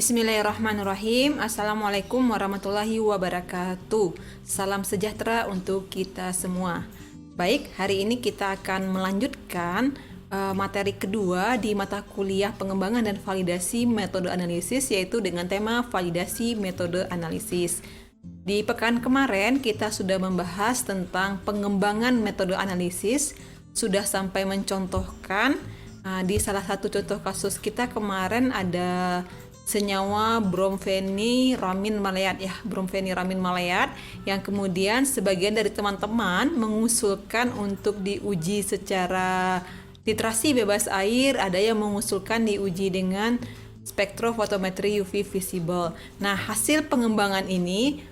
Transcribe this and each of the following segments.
Bismillahirrahmanirrahim. Assalamualaikum warahmatullahi wabarakatuh. Salam sejahtera untuk kita semua. Baik, hari ini kita akan melanjutkan materi kedua di mata kuliah pengembangan dan validasi metode analisis, yaitu dengan tema validasi metode analisis. Di pekan kemarin kita sudah membahas tentang pengembangan metode analisis, sudah sampai mencontohkan di salah satu contoh kasus kita kemarin ada senyawa bromfeniramin maleat bromfeniramin maleat yang kemudian sebagian dari teman-teman mengusulkan untuk diuji secara titrasi bebas air, ada yang mengusulkan diuji dengan spektrofotometri UV visible. Nah, hasil pengembangan ini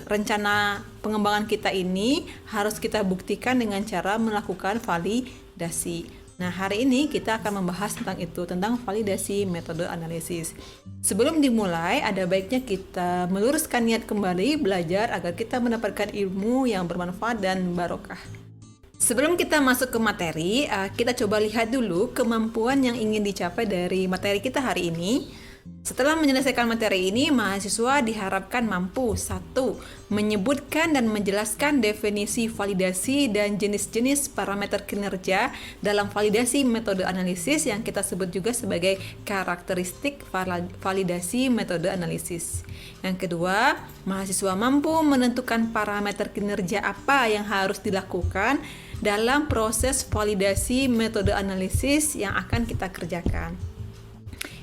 rencana pengembangan kita ini harus kita buktikan dengan cara melakukan validasi. Nah, hari ini kita akan membahas tentang itu, tentang validasi metode analisis. Sebelum dimulai, ada baiknya kita meluruskan niat kembali belajar agar kita mendapatkan ilmu yang bermanfaat dan barokah. Sebelum kita masuk ke materi, kita coba lihat dulu kemampuan yang ingin dicapai dari materi kita hari ini. Setelah menyelesaikan materi ini, mahasiswa diharapkan mampu 1. Menyebutkan dan menjelaskan definisi validasi dan jenis-jenis parameter kinerja dalam validasi metode analisis yang kita sebut juga sebagai karakteristik validasi metode analisis. Yang kedua, mahasiswa mampu menentukan parameter kinerja apa yang harus dilakukan dalam proses validasi metode analisis yang akan kita kerjakan.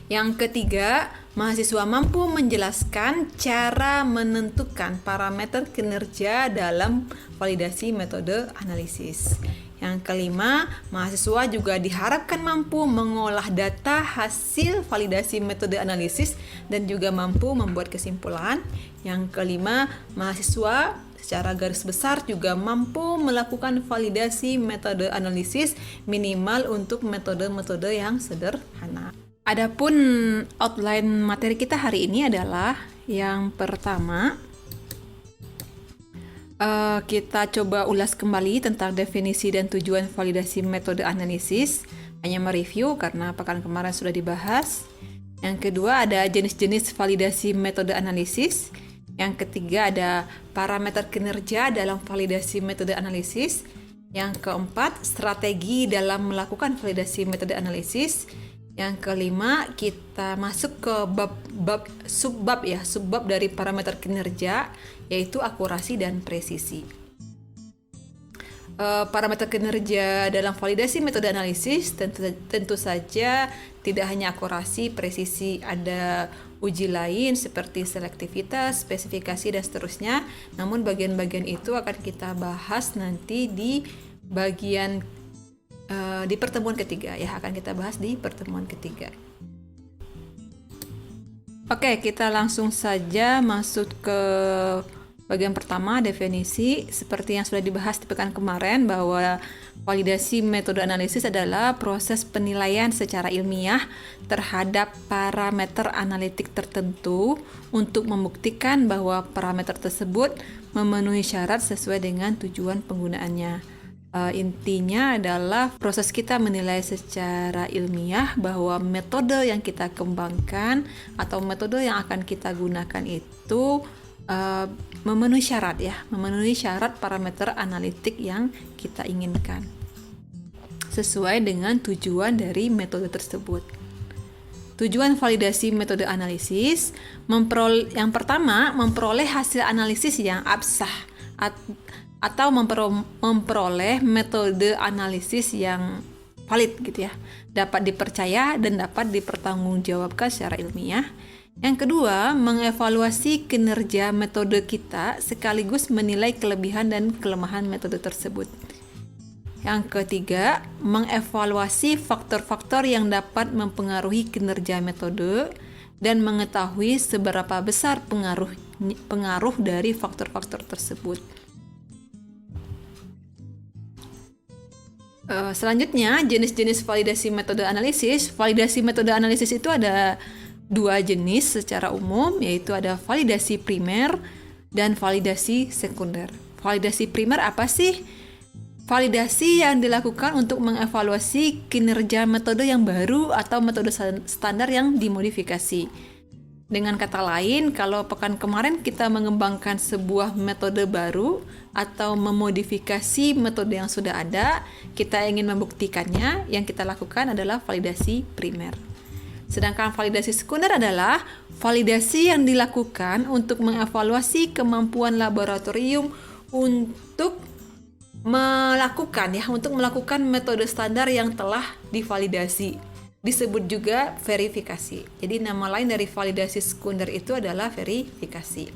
Yang ketiga, mahasiswa mampu menjelaskan cara menentukan parameter kinerja dalam validasi metode analisis. Yang kelima, mahasiswa juga diharapkan mampu mengolah data hasil validasi metode analisis dan juga mampu membuat kesimpulan. Yang kelima, mahasiswa secara garis besar juga mampu melakukan validasi metode analisis minimal untuk metode-metode yang sederhana. Adapun outline materi kita hari ini adalah yang pertama, kita coba ulas kembali tentang definisi dan tujuan validasi metode analisis, hanya mereview karena pekan kemarin sudah dibahas. Yang kedua ada jenis-jenis validasi metode analisis. Yang ketiga ada parameter kinerja dalam validasi metode analisis. Yang keempat, strategi dalam melakukan validasi metode analisis. Yang kelima, kita masuk ke subbab dari parameter kinerja, yaitu akurasi dan presisi. Parameter kinerja dalam validasi metode analisis tentu saja tidak hanya akurasi, presisi, ada uji lain seperti selektivitas, spesifikasi, dan seterusnya. Namun bagian-bagian itu akan kita bahas nanti di pertemuan ketiga, akan kita bahas di pertemuan ketiga. Oke, kita langsung saja masuk ke bagian pertama, definisi. Seperti yang sudah dibahas di pekan kemarin, bahwa validasi metode analisis adalah proses penilaian secara ilmiah terhadap parameter analitik tertentu untuk membuktikan bahwa parameter tersebut memenuhi syarat sesuai dengan tujuan penggunaannya. Intinya adalah proses kita menilai secara ilmiah bahwa metode yang kita kembangkan atau metode yang akan kita gunakan itu memenuhi syarat parameter analitik yang kita inginkan sesuai dengan tujuan dari metode tersebut. Tujuan validasi metode analisis yang pertama, memperoleh hasil analisis yang absah atau memperoleh metode analisis yang valid dapat dipercaya dan dapat dipertanggungjawabkan secara ilmiah. Yang kedua, mengevaluasi kinerja metode kita sekaligus menilai kelebihan dan kelemahan metode tersebut. Yang ketiga, mengevaluasi faktor-faktor yang dapat mempengaruhi kinerja metode dan mengetahui seberapa besar pengaruh dari faktor-faktor tersebut. Selanjutnya, jenis-jenis validasi metode analisis. Validasi metode analisis itu ada 2 jenis secara umum, yaitu ada validasi primer dan validasi sekunder. Validasi primer apa sih? Validasi yang dilakukan untuk mengevaluasi kinerja metode yang baru atau metode standar yang dimodifikasi. Dengan kata lain, kalau pekan kemarin kita mengembangkan sebuah metode baru atau memodifikasi metode yang sudah ada, kita ingin membuktikannya, yang kita lakukan adalah validasi primer. Sedangkan validasi sekunder adalah validasi yang dilakukan untuk mengevaluasi kemampuan laboratorium untuk melakukan metode standar yang telah divalidasi. Disebut juga verifikasi. Jadi nama lain dari validasi sekunder itu adalah verifikasi.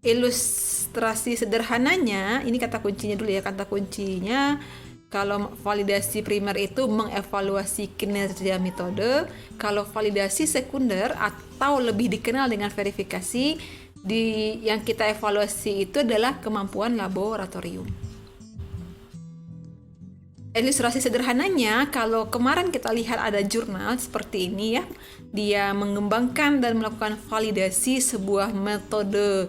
Ilustrasi sederhananya, ini kata kuncinya dulu ya. Kata kuncinya, kalau validasi primer itu mengevaluasi kinerja metode, kalau validasi sekunder atau lebih dikenal dengan verifikasi, yang kita evaluasi itu adalah kemampuan laboratorium. Ilustrasi sederhananya, kalau kemarin kita lihat ada jurnal seperti ini ya, dia mengembangkan dan melakukan validasi sebuah metode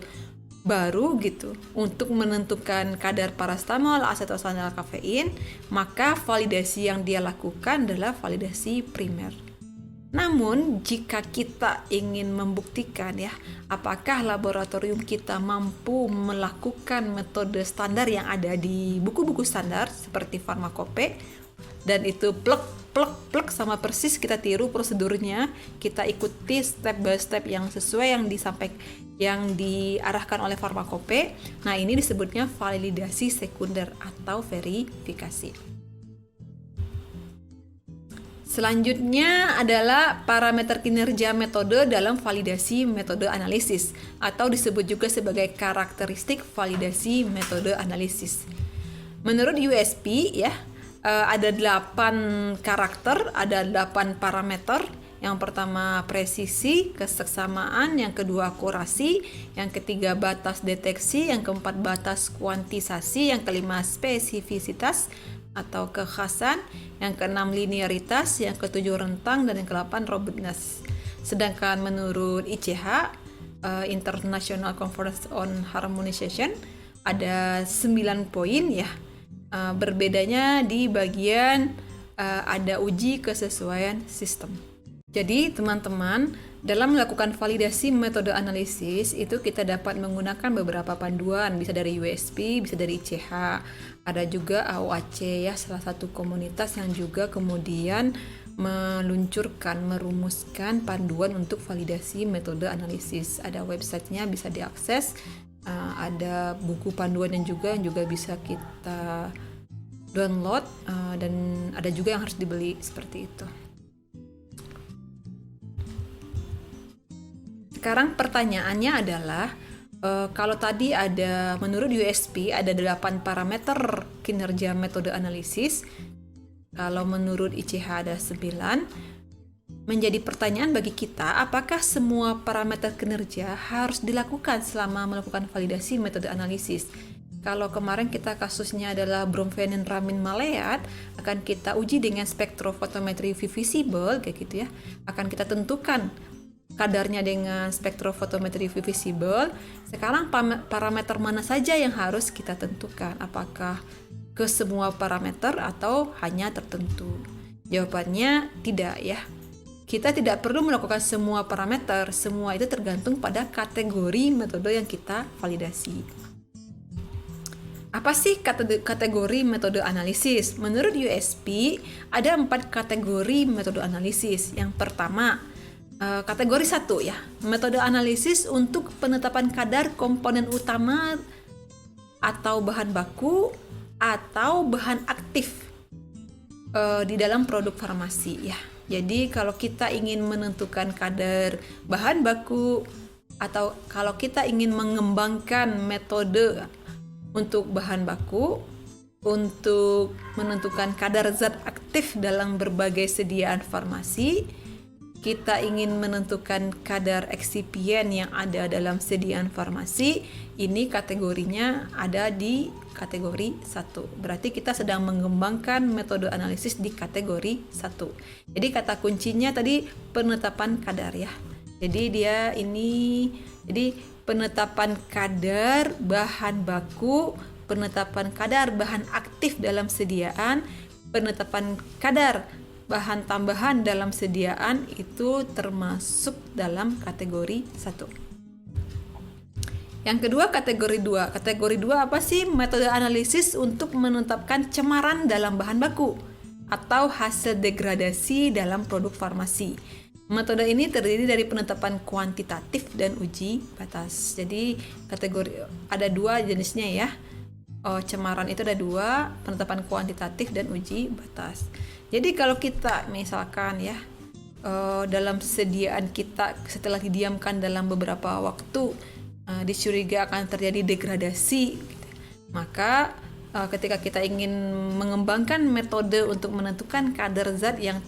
baru gitu untuk menentukan kadar paracetamol, asetonal kafein, maka validasi yang dia lakukan adalah validasi primer. Namun, jika kita ingin membuktikan ya, apakah laboratorium kita mampu melakukan metode standar yang ada di buku-buku standar seperti farmakope, dan itu plek sama persis kita tiru prosedurnya, kita ikuti step by step yang sesuai yang diarahkan oleh farmakope. Nah, ini disebutnya validasi sekunder atau verifikasi. Selanjutnya adalah parameter kinerja metode dalam validasi metode analisis, atau disebut juga sebagai karakteristik validasi metode analisis. Menurut USP ya, ada 8 karakter, ada 8 parameter. Yang pertama presisi, keseksamaan, yang kedua akurasi, yang ketiga batas deteksi, yang keempat batas kuantisasi, yang kelima spesifisitas atau kekhasan, yang keenam linearitas, yang ketujuh rentang, dan yang kedelapan robustness. Sedangkan menurut ICH, International Conference on Harmonization, ada 9 poin ya. Berbedanya di bagian ada uji kesesuaian sistem. Jadi teman-teman, dalam melakukan validasi metode analisis itu kita dapat menggunakan beberapa panduan, bisa dari USP, bisa dari ICH, ada juga AOAC ya, salah satu komunitas yang juga kemudian merumuskan panduan untuk validasi metode analisis. Ada websitenya, bisa diakses, ada buku panduan yang juga bisa kita download, dan ada juga yang harus dibeli seperti itu. Sekarang pertanyaannya adalah, kalau tadi ada menurut USP ada 8 parameter kinerja metode analisis, kalau menurut ICH ada 9, menjadi pertanyaan bagi kita, apakah semua parameter kinerja harus dilakukan selama melakukan validasi metode analisis? Kalau kemarin kita kasusnya adalah bromfeniramin maleat, akan kita uji dengan spektrofotometri visible kayak gitu ya. Akan kita tentukan kadarnya dengan spektrofotometri visible. Sekarang parameter mana saja yang harus kita tentukan? Apakah ke semua parameter atau hanya tertentu? Jawabannya tidak ya. Kita tidak perlu melakukan semua parameter, semua itu tergantung pada kategori metode yang kita validasi. Apa sih kategori metode analisis? Menurut USP, ada 4 kategori metode analisis. Yang pertama, kategori 1 ya, metode analisis untuk penetapan kadar komponen utama atau bahan baku atau bahan aktif di dalam produk farmasi ya. Jadi kalau kita ingin menentukan kadar bahan baku atau kalau kita ingin mengembangkan metode untuk bahan baku untuk menentukan kadar zat aktif dalam berbagai sediaan farmasi, kita ingin menentukan kadar eksipien yang ada dalam sediaan farmasi, ini kategorinya ada di kategori 1. Berarti kita sedang mengembangkan metode analisis di kategori 1. Jadi kata kuncinya tadi penetapan kadar ya. Jadi penetapan kadar bahan baku, penetapan kadar bahan aktif dalam sediaan, penetapan kadar bahan tambahan dalam sediaan itu termasuk dalam kategori 1. Yang kedua, kategori 2. Kategori 2 apa sih? Metode analisis untuk menetapkan cemaran dalam bahan baku atau hasil degradasi dalam produk farmasi. Metode ini terdiri dari penetapan kuantitatif dan uji batas. Jadi kategori ada 2 jenisnya ya. Cemaran itu ada 2, penetapan kuantitatif dan uji batas. Jadi kalau kita misalkan ya dalam sediaan kita setelah didiamkan dalam beberapa waktu dicuriga akan terjadi degradasi, maka ketika kita ingin mengembangkan metode untuk menentukan kadar zat yang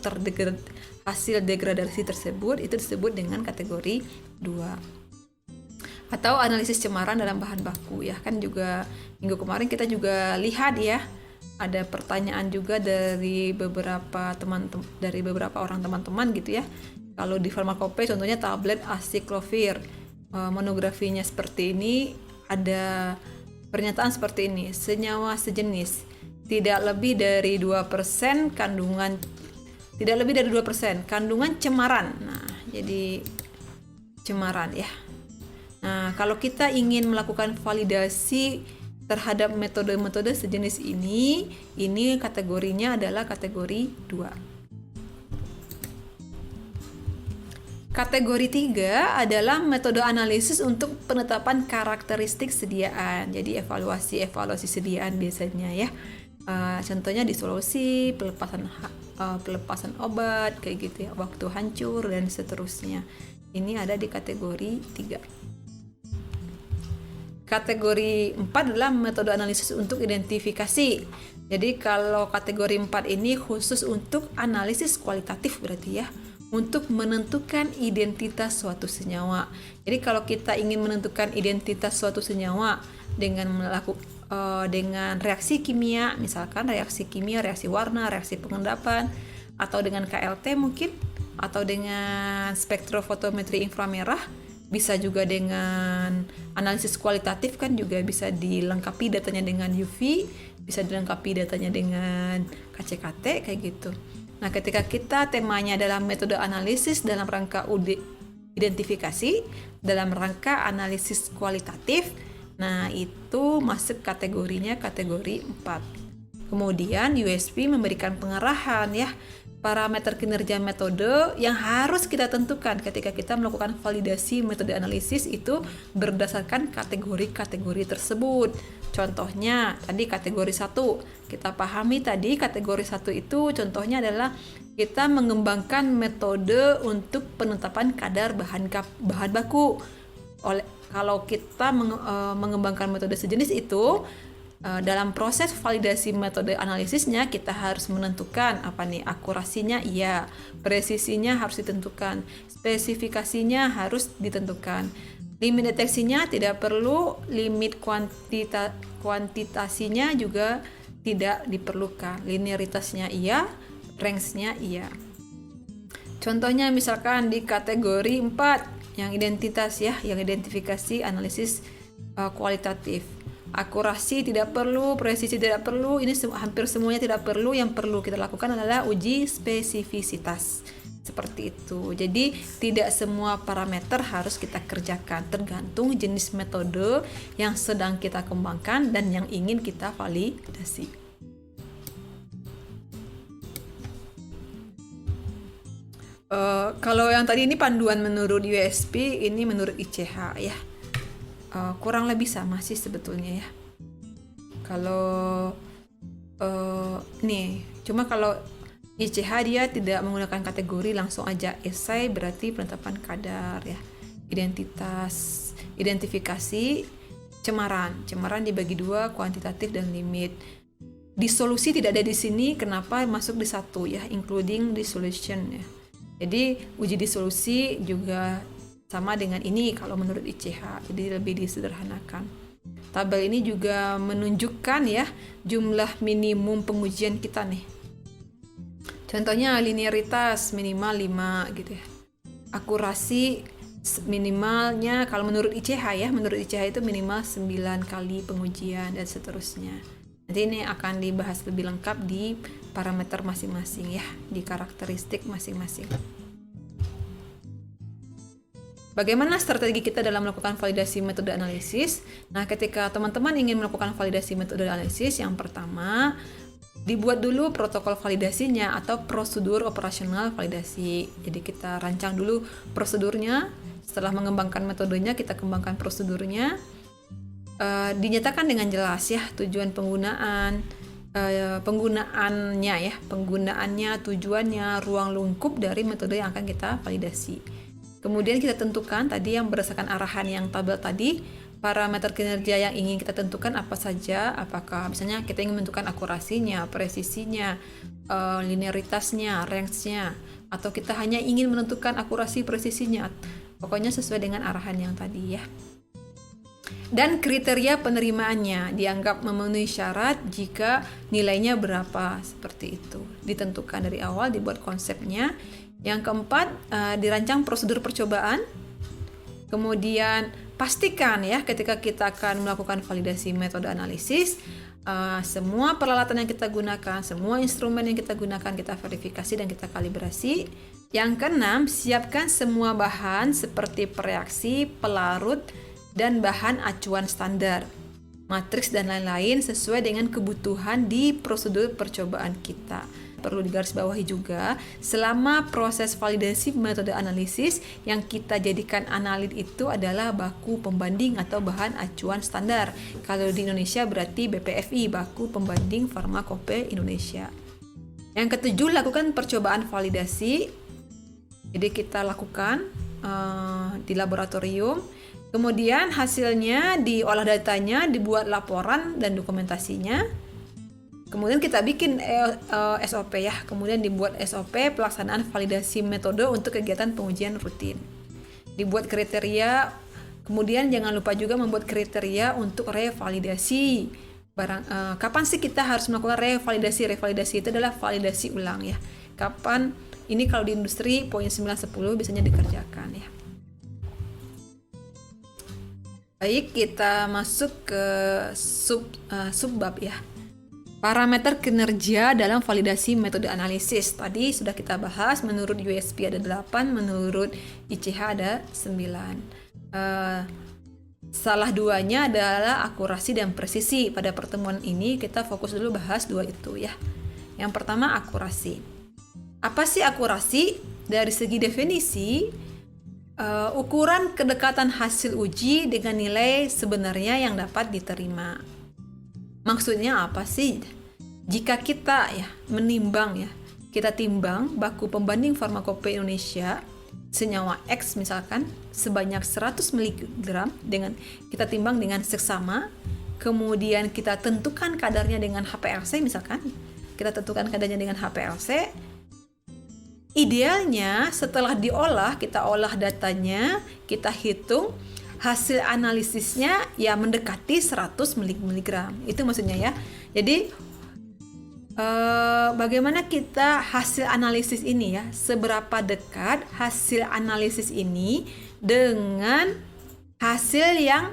hasil degradasi tersebut, itu disebut dengan kategori 2. Atau analisis cemaran dalam bahan baku ya, kan juga minggu kemarin kita juga lihat ya, ada pertanyaan juga dari beberapa orang teman-teman gitu ya. Kalau di farmakope contohnya tablet acyclovir, monografinya seperti ini, ada pernyataan seperti ini: senyawa sejenis tidak lebih dari 2% kandungan cemaran. Nah, jadi cemaran ya. Nah, kalau kita ingin melakukan validasi terhadap metode-metode sejenis ini kategorinya adalah kategori 2. Kategori 3 adalah metode analisis untuk penetapan karakteristik sediaan. Jadi evaluasi sediaan biasanya ya. Contohnya disolusi, pelepasan obat kayak gitu ya, waktu hancur dan seterusnya. Ini ada di kategori 3. Kategori 4 adalah metode analisis untuk identifikasi. Jadi kalau kategori 4 ini khusus untuk analisis kualitatif berarti ya, untuk menentukan identitas suatu senyawa. Jadi kalau kita ingin menentukan identitas suatu senyawa dengan dengan reaksi kimia, misalkan reaksi kimia, reaksi warna, reaksi pengendapan, atau dengan KLT mungkin, atau dengan spektrofotometri inframerah, bisa juga dengan analisis kualitatif kan juga bisa dilengkapi datanya dengan UV, bisa dilengkapi datanya dengan KCKT kayak gitu. Nah, ketika kita temanya adalah metode analisis dalam rangka identifikasi, dalam rangka analisis kualitatif, nah itu masuk kategorinya kategori 4. Kemudian USP memberikan pengarahan ya, parameter kinerja metode yang harus kita tentukan ketika kita melakukan validasi metode analisis itu berdasarkan kategori-kategori tersebut. Contohnya tadi kategori 1, kita pahami tadi kategori 1 itu contohnya adalah kita mengembangkan metode untuk penetapan kadar bahan baku. Kalau kita mengembangkan metode sejenis itu, dalam proses validasi metode analisisnya kita harus menentukan akurasinya iya, presisinya harus ditentukan, spesifikasinya harus ditentukan, limit deteksinya tidak perlu, limit kuantitasinya juga tidak diperlukan, linearitasnya iya, range-nya iya. Contohnya misalkan di kategori 4 yang identitas ya, yang identifikasi analisis kualitatif. Akurasi tidak perlu, presisi tidak perlu, ini hampir semuanya tidak perlu. Yang perlu kita lakukan adalah uji spesifisitas. Seperti itu. Jadi tidak semua parameter harus kita kerjakan, tergantung jenis metode yang sedang kita kembangkan dan yang ingin kita validasi. Kalau yang tadi ini panduan menurut USP, ini menurut ICH ya. Kurang lebih sama sih sebetulnya ya. Kalau cuma kalau ICH dia tidak menggunakan kategori, langsung aja esai, berarti penetapan kadar ya. Identifikasi cemaran dibagi 2, kuantitatif dan limit. Disolusi tidak ada di sini, kenapa masuk di 1 ya, including dissolution ya. Jadi uji disolusi juga sama dengan ini kalau menurut ICH, jadi lebih disederhanakan. Tabel ini juga menunjukkan ya jumlah minimum pengujian kita nih. Contohnya linearitas minimal 5 gitu ya. Akurasi minimalnya kalau menurut ICH ya, menurut ICH itu minimal 9 kali pengujian dan seterusnya. Nanti ini akan dibahas lebih lengkap di parameter masing-masing ya, di karakteristik masing-masing. Bagaimana strategi kita dalam melakukan validasi metode analisis? Nah, ketika teman-teman ingin melakukan validasi metode analisis, yang pertama, dibuat dulu protokol validasinya atau prosedur operasional validasi. Jadi kita rancang dulu prosedurnya, setelah mengembangkan metodenya, kita kembangkan prosedurnya. Dinyatakan dengan jelas ya tujuan penggunaannya, tujuannya, ruang lingkup dari metode yang akan kita validasi. Kemudian kita tentukan tadi yang berdasarkan arahan yang tabel tadi, parameter kinerja yang ingin kita tentukan apa saja, apakah misalnya kita ingin menentukan akurasinya, presisinya, linearitasnya, range-nya, atau kita hanya ingin menentukan akurasi presisinya. Pokoknya sesuai dengan arahan yang tadi ya. Dan kriteria penerimaannya dianggap memenuhi syarat jika nilainya berapa, seperti itu. Ditentukan dari awal, dibuat konsepnya. Yang keempat, dirancang prosedur percobaan. Kemudian pastikan ya ketika kita akan melakukan validasi metode analisis, semua peralatan yang kita gunakan, semua instrumen yang kita gunakan, kita verifikasi dan kita kalibrasi. Yang keenam, siapkan semua bahan seperti pereaksi, pelarut, dan bahan acuan standar, matriks dan lain-lain sesuai dengan kebutuhan di prosedur percobaan kita. Perlu digarisbawahi juga, selama proses validasi metode analisis yang kita jadikan analit itu adalah baku pembanding atau bahan acuan standar. Kalau di Indonesia berarti BPFI, baku pembanding farmakope Indonesia. Yang ketujuh, lakukan percobaan validasi. Jadi kita lakukan di laboratorium. Kemudian hasilnya diolah datanya, dibuat laporan dan dokumentasinya. Kemudian kita bikin SOP ya, kemudian dibuat SOP pelaksanaan validasi metode untuk kegiatan pengujian rutin. Dibuat kriteria, kemudian jangan lupa juga membuat kriteria untuk revalidasi. Kapan sih kita harus melakukan revalidasi? Revalidasi itu adalah validasi ulang ya. Kapan? Ini kalau di industri poin 9-10 biasanya dikerjakan ya. Baik, kita masuk ke subbab ya. Parameter kinerja dalam validasi metode analisis. Tadi sudah kita bahas, menurut USP ada 8, menurut ICH ada 9. Salah duanya adalah akurasi dan presisi. Pada pertemuan ini kita fokus dulu bahas dua itu ya. Yang pertama, akurasi. Apa sih akurasi? Dari segi definisi, ukuran kedekatan hasil uji dengan nilai sebenarnya yang dapat diterima. Maksudnya apa sih? Jika kita ya menimbang ya, kita timbang baku pembanding farmakope Indonesia senyawa X misalkan sebanyak 100 mg dengan kita timbang dengan seksama, kemudian kita tentukan kadarnya dengan HPLC misalkan, kita tentukan kadarnya dengan HPLC. Idealnya setelah diolah, kita olah datanya, kita hitung hasil analisisnya ya mendekati 100 mg. Itu maksudnya ya. Jadi bagaimana kita hasil analisis ini ya, seberapa dekat hasil analisis ini dengan hasil yang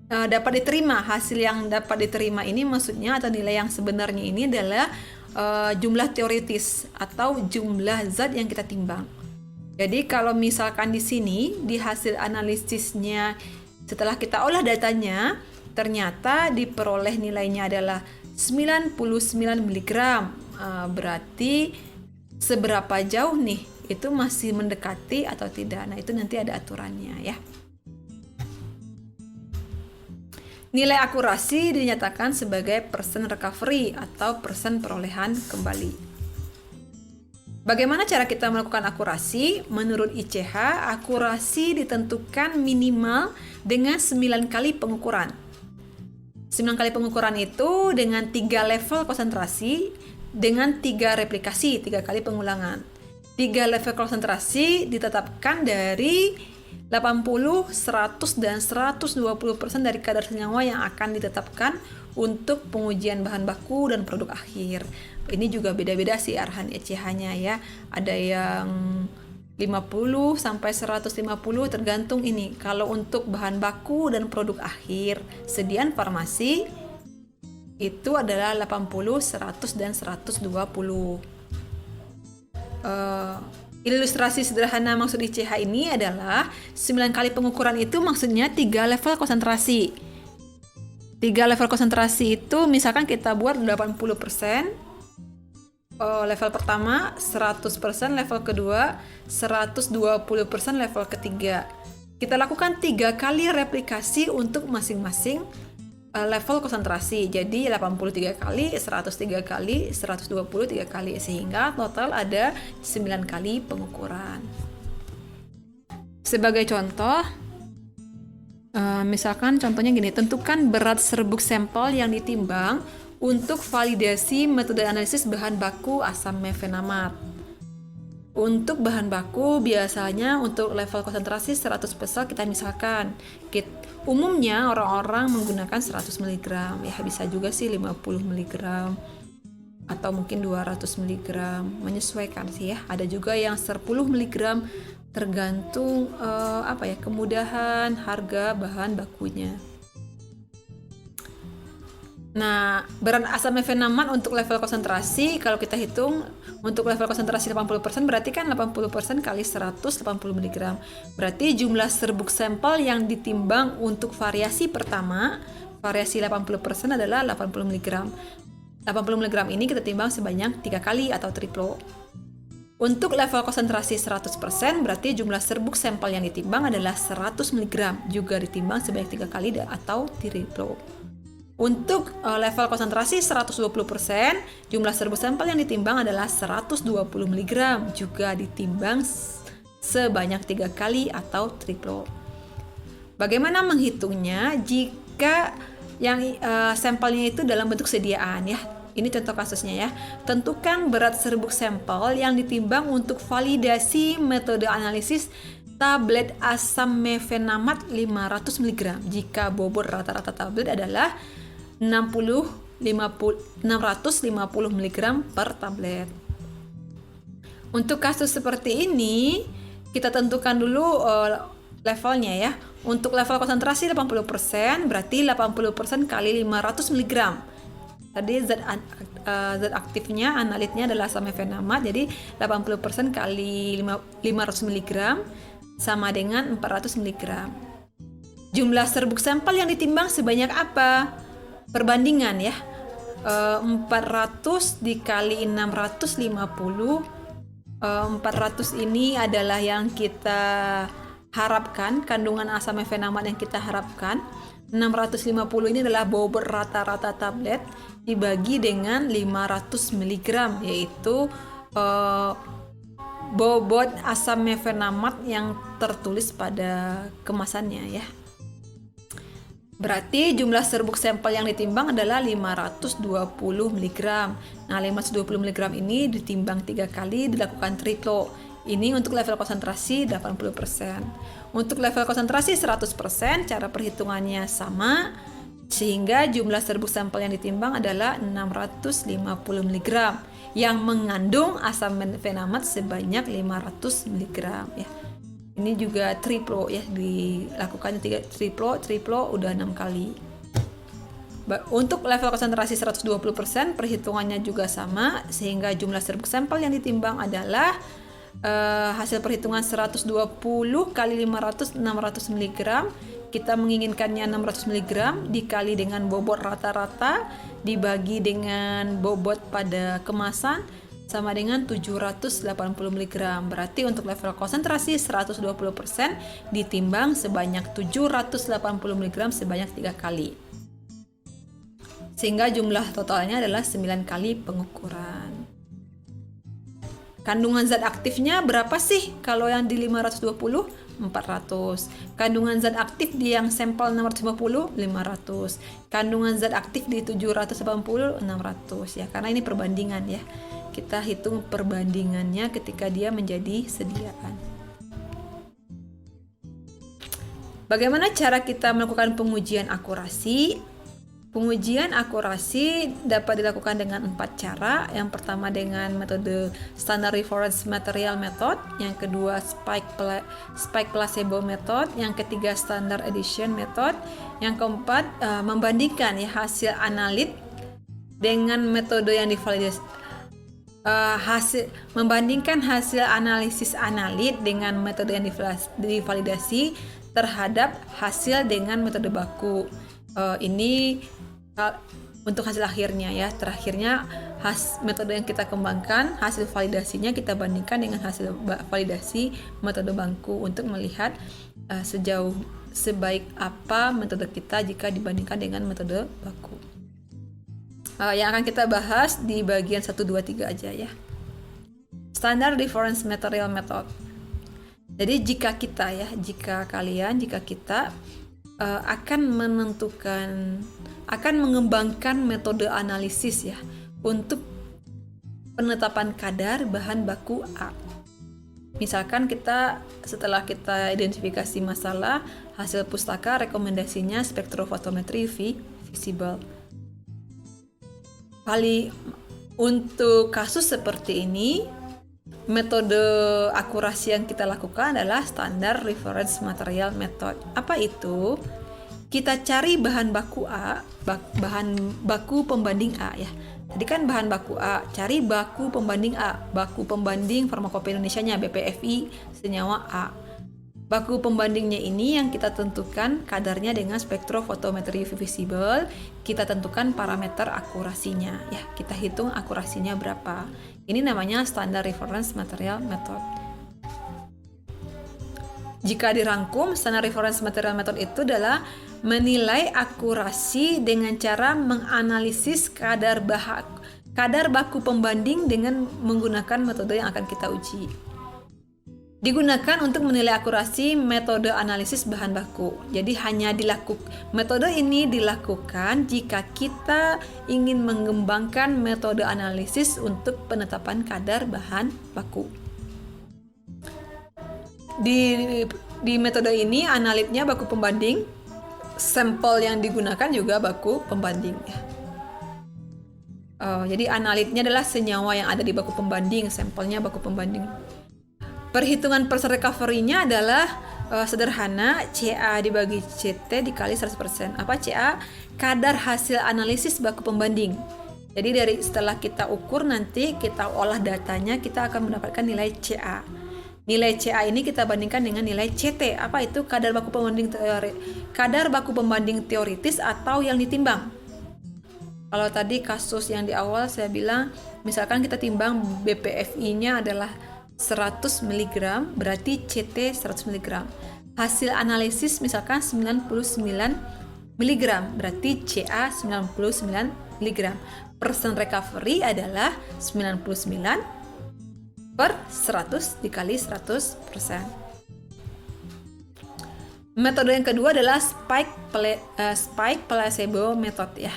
dapat diterima. Hasil yang dapat diterima ini maksudnya atau nilai yang sebenarnya ini adalah jumlah teoritis atau jumlah zat yang kita timbang. Jadi kalau misalkan di sini di hasil analisisnya setelah kita olah datanya ternyata diperoleh nilainya adalah 99 mg, berarti seberapa jauh nih itu masih mendekati atau tidak. Nah itu nanti ada aturannya ya. Nilai akurasi dinyatakan sebagai persen recovery atau persen perolehan kembali. Bagaimana cara kita melakukan akurasi? Menurut ICH, akurasi ditentukan minimal dengan 9 kali pengukuran. 9 kali pengukuran itu dengan 3 level konsentrasi, dengan 3 replikasi, 3 kali pengulangan. 3 level konsentrasi ditetapkan dari 80, 100, dan 120% dari kadar senyawa yang akan ditetapkan untuk pengujian bahan baku dan produk akhir. Ini juga beda-beda sih arahan ECH-nya ya. Ada yang 50 sampai 150 tergantung ini. Kalau untuk bahan baku dan produk akhir, sediaan farmasi itu adalah 80, 100, dan 120. Ilustrasi sederhana maksud ICH ini adalah 9 kali pengukuran itu maksudnya 3 level konsentrasi. 3 level konsentrasi itu misalkan kita buat 80%, level pertama, 100% level kedua, 120% level ketiga. Kita lakukan 3 kali replikasi untuk masing-masing level konsentrasi. Jadi 83 kali, 103 kali, 123 kali, sehingga total ada 9 kali pengukuran. Sebagai contoh, misalkan contohnya gini, tentukan berat serbuk sampel yang ditimbang untuk validasi metode analisis bahan baku asam mefenamat. Untuk bahan baku biasanya untuk level konsentrasi 100% kita misalkan umumnya orang-orang menggunakan 100 mg, ya bisa juga sih 50 mg atau mungkin 200 mg, menyesuaikan sih ya. Ada juga yang 10 mg tergantung kemudahan harga bahan bakunya. Nah, berat asam mefenamat untuk level konsentrasi kalau kita hitung untuk level konsentrasi 80% berarti kan 80% kali 180 mg. Berarti jumlah serbuk sampel yang ditimbang untuk variasi pertama, variasi 80% adalah 80 mg. 80 mg ini kita timbang sebanyak 3 kali atau triplo. Untuk level konsentrasi 100% berarti jumlah serbuk sampel yang ditimbang adalah 100 mg, juga ditimbang sebanyak 3 kali atau triplo. Untuk level konsentrasi 120%, jumlah serbuk sampel yang ditimbang adalah 120 mg, juga ditimbang sebanyak 3 kali atau triplo. Bagaimana menghitungnya jika yang sampelnya itu dalam bentuk sediaan ya? Ini contoh kasusnya ya. Tentukan berat serbuk sampel yang ditimbang untuk validasi metode analisis tablet asam mefenamat 500 mg jika bobot rata-rata tablet adalah 650 mg per tablet. Untuk kasus seperti ini, kita tentukan dulu levelnya ya. Untuk level konsentrasi 80%, berarti 80% kali 500 mg. Tadi zat aktifnya, analitnya adalah asam mefenamat, jadi 80% kali 500 mg sama dengan 400 mg. Jumlah serbuk sampel yang ditimbang sebanyak apa? Perbandingan ya, 400 dikali 650, 400 ini adalah yang kita harapkan, kandungan asam mefenamat yang kita harapkan. 650 ini adalah bobot rata-rata tablet dibagi dengan 500 mg, yaitu bobot asam mefenamat yang tertulis pada kemasannya ya. Berarti jumlah serbuk sampel yang ditimbang adalah 520 mg. Nah, 520 mg ini ditimbang 3 kali, dilakukan triplo. Ini untuk level konsentrasi 80%. Untuk level konsentrasi 100%, cara perhitungannya sama, sehingga jumlah serbuk sampel yang ditimbang adalah 650 mg yang mengandung asam mefenamat sebanyak 500 mg ya. Ini juga triplo ya, dilakukan 3 triplo udah 6 kali. Untuk level konsentrasi 120%, perhitungannya juga sama, sehingga jumlah serbuk sampel yang ditimbang adalah hasil perhitungan 120 kali 500, 600 mg. Kita menginginkannya 600 mg dikali dengan bobot rata-rata dibagi dengan bobot pada kemasan sama dengan 780 mg. Berarti untuk level konsentrasi 120% ditimbang sebanyak 780 mg sebanyak 3 kali. Sehingga jumlah totalnya adalah 9 kali pengukuran. Kandungan zat aktifnya berapa sih kalau yang di 520? 400. Kandungan zat aktif di yang sampel 650, 500. Kandungan zat aktif di 780, 600 ya. Karena ini perbandingan ya. Kita hitung perbandingannya ketika dia menjadi sediaan. Bagaimana cara kita melakukan pengujian akurasi? Pengujian akurasi dapat dilakukan dengan 4 cara. Yang pertama dengan metode Standard Reference Material Method, yang kedua Spike Placebo Method, yang ketiga Standard Addition Method, yang keempat membandingkan ya hasil analit dengan metode yang divalidasi, membandingkan hasil analisis analit dengan metode yang divalidasi terhadap hasil dengan metode baku. Ini untuk hasil akhirnya ya. Terakhirnya metode yang kita kembangkan, hasil validasinya kita bandingkan dengan hasil validasi metode baku untuk melihat sebaik apa metode kita jika dibandingkan dengan metode baku. Yang akan kita bahas di bagian 1, 2, 3 aja ya. Standard Reference Material Method. Jadi jika kita akan mengembangkan metode analisis ya untuk penetapan kadar bahan baku A. Misalkan setelah kita identifikasi masalah, hasil pustaka rekomendasinya spektrofotometri UV visible. Untuk kasus seperti ini, metode akurasi yang kita lakukan adalah Standard Reference Material Method. Apa itu? Kita cari bahan baku A, bahan baku pembanding A ya. Tadi kan bahan baku A, cari baku pembanding A, baku pembanding Farmakope Indonesianya BPFI senyawa A. Baku pembandingnya ini yang kita tentukan kadarnya dengan spektrofotometri UV visible, kita tentukan parameter akurasinya ya, kita hitung akurasinya berapa. Ini namanya Standard Reference Material Method. Jika dirangkum, Standard Reference Material Method itu adalah menilai akurasi dengan cara menganalisis kadar baku pembanding dengan menggunakan metode yang akan kita uji. Digunakan untuk menilai akurasi metode analisis bahan baku. Jadi metode ini dilakukan jika kita ingin mengembangkan metode analisis untuk penetapan kadar bahan baku. Di metode ini analitnya baku pembanding, sampel yang digunakan juga baku pembanding ya. Jadi analitnya adalah senyawa yang ada di baku pembanding, sampelnya baku pembanding. Perhitungan percent recovery-nya adalah sederhana, CA dibagi CT dikali 100%. Apa CA? Kadar hasil analisis baku pembanding. Jadi setelah kita ukur nanti kita olah datanya, kita akan mendapatkan nilai CA. Nilai CA ini kita bandingkan dengan nilai CT. Apa itu? Kadar baku pembanding teoritis atau yang ditimbang. Kalau tadi kasus yang di awal saya bilang, misalkan kita timbang BPFI-nya adalah 100 mg, berarti CT 100 mg. Hasil analisis misalkan 99 mg, berarti CA 99 mg. Percent recovery adalah 99 per 100 dikali 100%. Metode yang kedua adalah spike placebo method ya.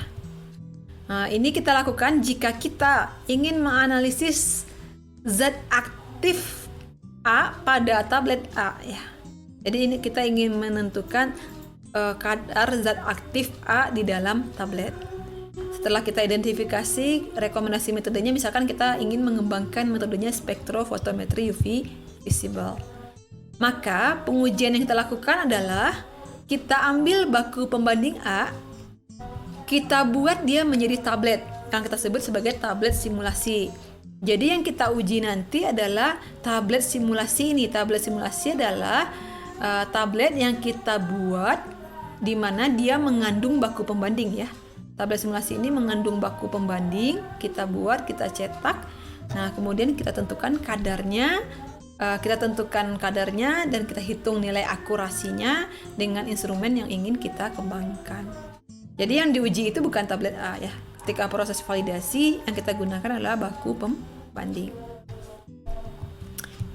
Nah, ini kita lakukan jika kita ingin menganalisis zat aktif A pada tablet A ya. Jadi ini kita ingin menentukan kadar zat aktif A di dalam tablet. Setelah kita identifikasi rekomendasi metodenya, misalkan kita ingin mengembangkan metodenya spektrofotometri UV visible. Maka pengujian yang kita lakukan adalah kita ambil baku pembanding A, kita buat dia menjadi tablet yang kita sebut sebagai tablet simulasi. Jadi yang kita uji nanti adalah tablet simulasi ini. Tablet simulasi adalah tablet yang kita buat di mana dia mengandung baku pembanding ya. Tablet simulasi ini mengandung baku pembanding, kita buat, kita cetak. Nah, kemudian kita tentukan kadarnya, dan kita hitung nilai akurasinya dengan instrumen yang ingin kita kembangkan. Jadi yang diuji itu bukan tablet A ya. Ketika proses validasi yang kita gunakan adalah baku pembanding.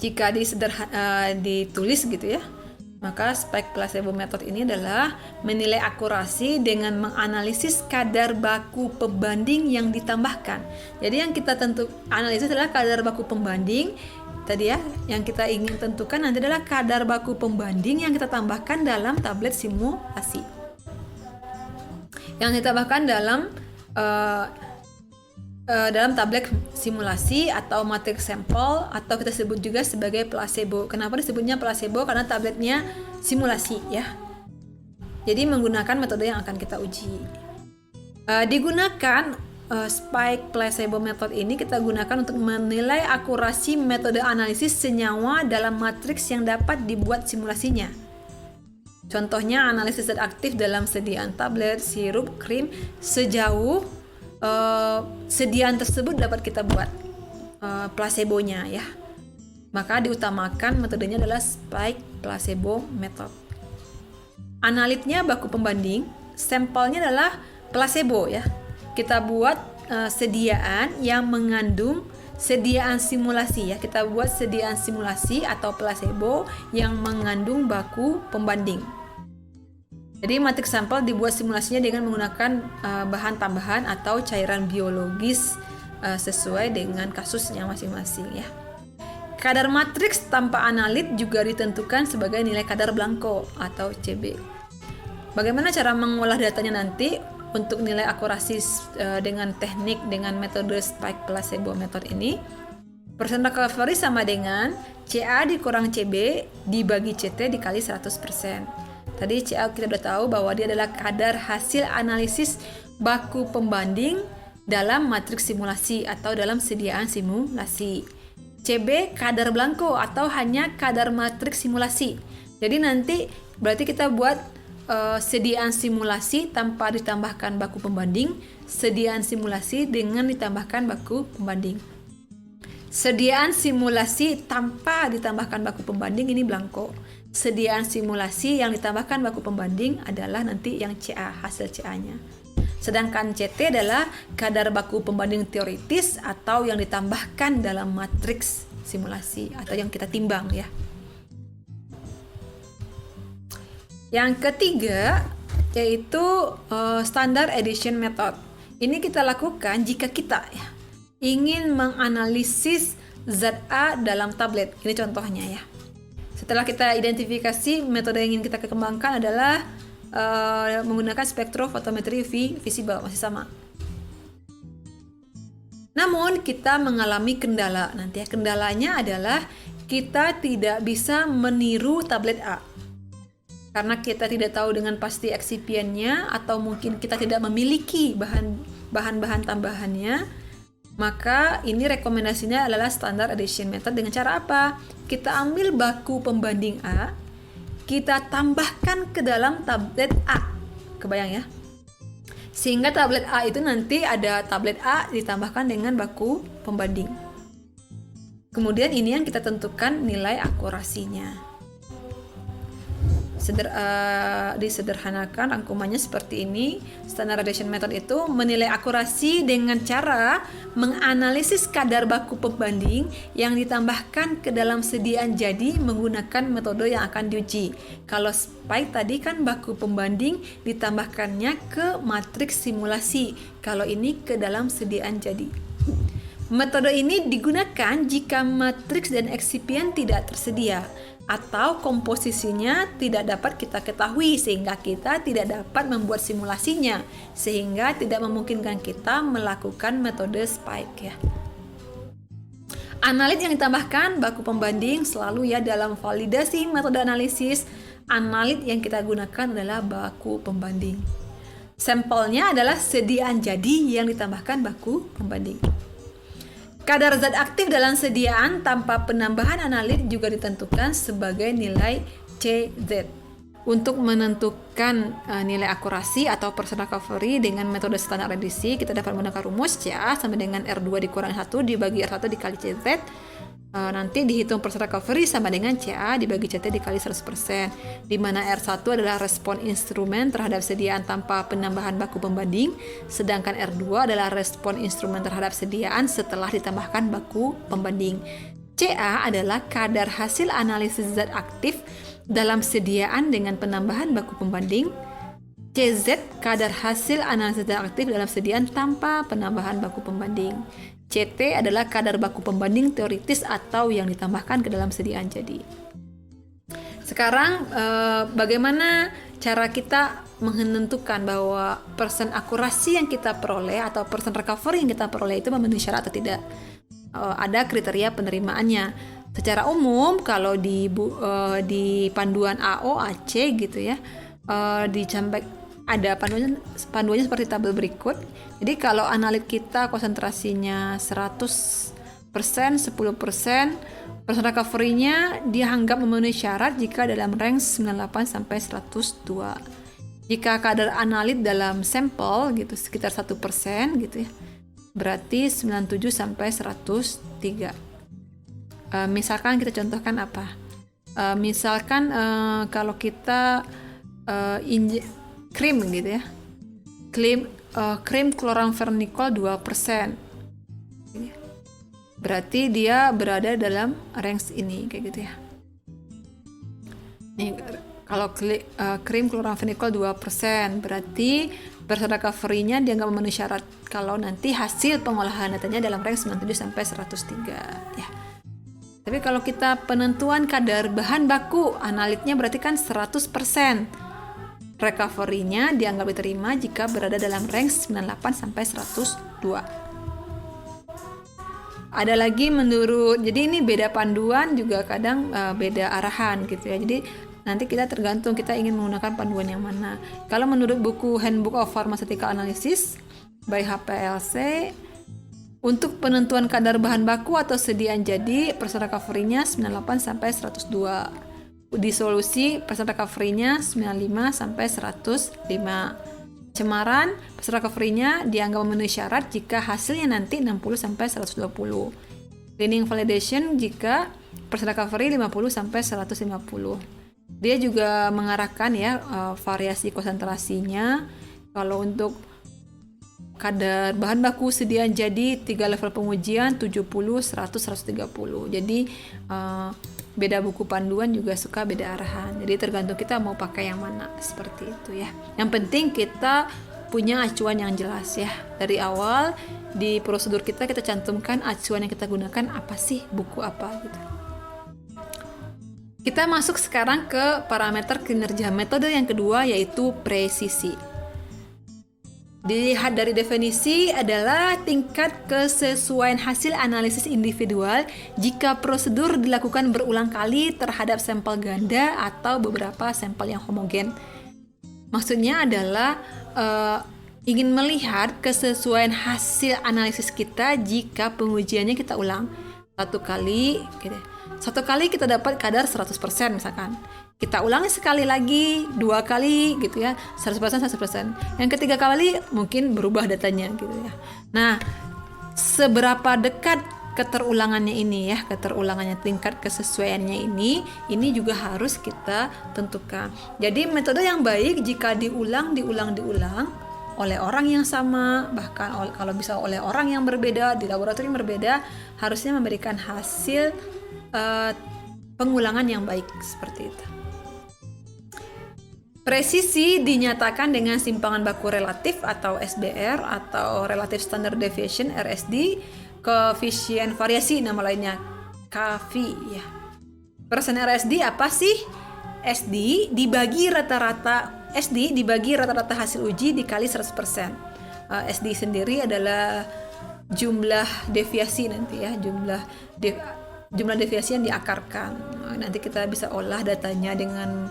Jika ditulis gitu ya, maka spike placebo method ini adalah menilai akurasi dengan menganalisis kadar baku pembanding yang ditambahkan. Jadi yang kita analisis adalah kadar baku pembanding tadi ya, yang kita ingin tentukan nanti adalah kadar baku pembanding yang kita tambahkan dalam tablet simulasi. Yang ditambahkan dalam tablet simulasi atau matrix sampel, atau kita sebut juga sebagai placebo. Kenapa disebutnya placebo? Karena tabletnya simulasi ya. Jadi menggunakan metode yang akan kita uji. Digunakan Spike placebo method ini kita gunakan untuk menilai akurasi metode analisis senyawa dalam matriks yang dapat dibuat simulasinya. Contohnya analisis zat aktif dalam sediaan tablet, sirup, krim sejauh sediaan tersebut dapat kita buat placebonya ya. Maka diutamakan metodenya adalah spike placebo method. Analitnya baku pembanding, sampelnya adalah placebo ya. Kita buat sediaan yang mengandung sediaan simulasi ya. Kita buat sediaan simulasi atau placebo yang mengandung baku pembanding. Jadi matriks sampel dibuat simulasinya dengan menggunakan bahan tambahan atau cairan biologis sesuai dengan kasusnya masing-masing ya. Kadar matriks tanpa analit juga ditentukan sebagai nilai kadar blanko atau CB. Bagaimana cara mengolah datanya nanti untuk nilai akurasi dengan metode spike placebo method ini? Persen recovery sama dengan CA dikurang CB dibagi CT dikali 100%. Tadi CA kita sudah tahu bahwa dia adalah kadar hasil analisis baku pembanding dalam matriks simulasi atau dalam sediaan simulasi. CB kadar blanko atau hanya kadar matriks simulasi. Jadi nanti berarti kita buat sediaan simulasi tanpa ditambahkan baku pembanding, sediaan simulasi dengan ditambahkan baku pembanding. Sediaan simulasi tanpa ditambahkan baku pembanding ini blanko. Sediaan simulasi yang ditambahkan baku pembanding adalah nanti yang CA, hasil CA-nya. Sedangkan CT adalah kadar baku pembanding teoritis atau yang ditambahkan dalam matriks simulasi atau yang kita timbang ya. Yang ketiga yaitu standard addition method. Ini kita lakukan jika kita ya, ingin menganalisis zat A dalam tablet. Ini contohnya ya. Setelah kita identifikasi, metode yang ingin kita kembangkan adalah menggunakan spektrofotometri visible, masih sama. Namun kita mengalami kendala nanti ya. Kendalanya adalah kita tidak bisa meniru tablet A karena kita tidak tahu dengan pasti excipientnya atau mungkin kita tidak memiliki bahan-bahan tambahannya. Maka ini rekomendasinya adalah standard addition method. Dengan cara apa? Kita ambil baku pembanding A, kita tambahkan ke dalam tablet A. Kebayang ya? Sehingga tablet A itu nanti ada tablet A ditambahkan dengan baku pembanding. Kemudian ini yang kita tentukan nilai akurasinya. Disederhanakan rangkumannya seperti ini. Standardization method itu menilai akurasi dengan cara menganalisis kadar baku pembanding yang ditambahkan ke dalam sediaan jadi menggunakan metode yang akan diuji. Kalau spike tadi kan baku pembanding ditambahkannya ke matriks simulasi. Kalau ini ke dalam sediaan jadi. Metode ini digunakan jika matriks dan eksipien tidak tersedia atau komposisinya tidak dapat kita ketahui sehingga kita tidak dapat membuat simulasinya, sehingga tidak memungkinkan kita melakukan metode spike ya. Analit yang ditambahkan baku pembanding selalu ya dalam validasi metode analisis. Analit yang kita gunakan adalah baku pembanding. Sampelnya adalah sediaan jadi yang ditambahkan baku pembanding. Kadar zat aktif dalam sediaan tanpa penambahan analit juga ditentukan sebagai nilai CZ. Untuk menentukan nilai akurasi atau persen recovery dengan metode standar edisi, kita dapat menggunakan rumus CA sama dengan R2 dikurangi 1 dibagi R1 dikali CZ. Nanti dihitung persen recovery sama dengan CA dibagi CT dikali 100%, di mana R1 adalah respon instrumen terhadap sediaan tanpa penambahan baku pembanding, sedangkan R2 adalah respon instrumen terhadap sediaan setelah ditambahkan baku pembanding. CA adalah kadar hasil analisis zat aktif dalam sediaan dengan penambahan baku pembanding. CZ kadar hasil analisis zat aktif dalam sediaan tanpa penambahan baku pembanding. CT adalah kadar baku pembanding teoritis atau yang ditambahkan ke dalam sediaan jadi. Sekarang bagaimana cara kita menentukan bahwa persen akurasi yang kita peroleh atau persen recovery yang kita peroleh itu memenuhi syarat atau tidak? Ada kriteria penerimaannya. Secara umum kalau di panduan AO AC gitu ya, ada panduannya seperti tabel berikut. Jadi kalau analit kita konsentrasinya 100%, 10%, persen recovery-nya dianggap memenuhi syarat jika dalam range 98 sampai 102. Jika kadar analit dalam sampel gitu sekitar 1% gitu ya, berarti 97 sampai 103. Misalkan kita contohkan apa? Misalkan kalau kita krim gitu ya, krim kloramfenikol 2%, berarti dia berada dalam range ini kayak gitu ya. Nih, kalau krim kloramfenikol 2%, berarti persen recovery-nya dia nggak memenuhi syarat kalau nanti hasil pengolahan datanya dalam range 97 sampai 103 ya. Tapi kalau kita penentuan kadar bahan baku analitnya berarti kan 100%. Recovery-nya dianggap diterima jika berada dalam range 98 sampai 102. Ada lagi jadi ini beda panduan juga kadang beda arahan gitu ya. Jadi nanti kita tergantung kita ingin menggunakan panduan yang mana. Kalau menurut buku Handbook of Pharmaceutical Analysis by HPLC, untuk penentuan kadar bahan baku atau sediaan jadi, persen recovery-nya 98 sampai 102. Di solusi persen recovery-nya 95 sampai 105. Cemaran, persen recovery-nya dianggap memenuhi syarat jika hasilnya nanti 60 sampai 120. Cleaning validation jika persen recovery 50 sampai 150. Dia juga mengarahkan ya variasi konsentrasinya. Kalau untuk kadar bahan baku sediaan jadi 3 level pengujian 70, 100, 130. Jadi beda buku panduan juga suka beda arahan. Jadi tergantung kita mau pakai yang mana, seperti itu ya. Yang penting kita punya acuan yang jelas ya. Dari awal di prosedur kita cantumkan acuan yang kita gunakan apa sih, buku apa gitu. Kita masuk sekarang ke parameter kinerja. Metode yang kedua yaitu presisi. Dilihat dari definisi adalah tingkat kesesuaian hasil analisis individual jika prosedur dilakukan berulang kali terhadap sampel ganda atau beberapa sampel yang homogen. Maksudnya adalah ingin melihat kesesuaian hasil analisis kita jika pengujiannya kita ulang satu kali kita dapat kadar 100% misalkan. Kita ulangi sekali lagi, 2 kali gitu ya, 100%. Yang ketiga kali mungkin berubah datanya gitu ya. Nah, seberapa dekat keterulangannya ini ya, tingkat kesesuaiannya ini juga harus kita tentukan. Jadi metode yang baik jika diulang oleh orang yang sama, bahkan kalau bisa oleh orang yang berbeda, di laboratorium berbeda, harusnya memberikan hasil pengulangan yang baik seperti itu. Presisi dinyatakan dengan simpangan baku relatif atau SBR atau Relative Standard Deviation RSD, koefisien variasi nama lainnya KV ya. Persen RSD apa sih? SD dibagi rata-rata hasil uji dikali 100%. SD sendiri adalah jumlah deviasi nanti ya, jumlah deviasi yang diakarkan. Nanti kita bisa olah datanya dengan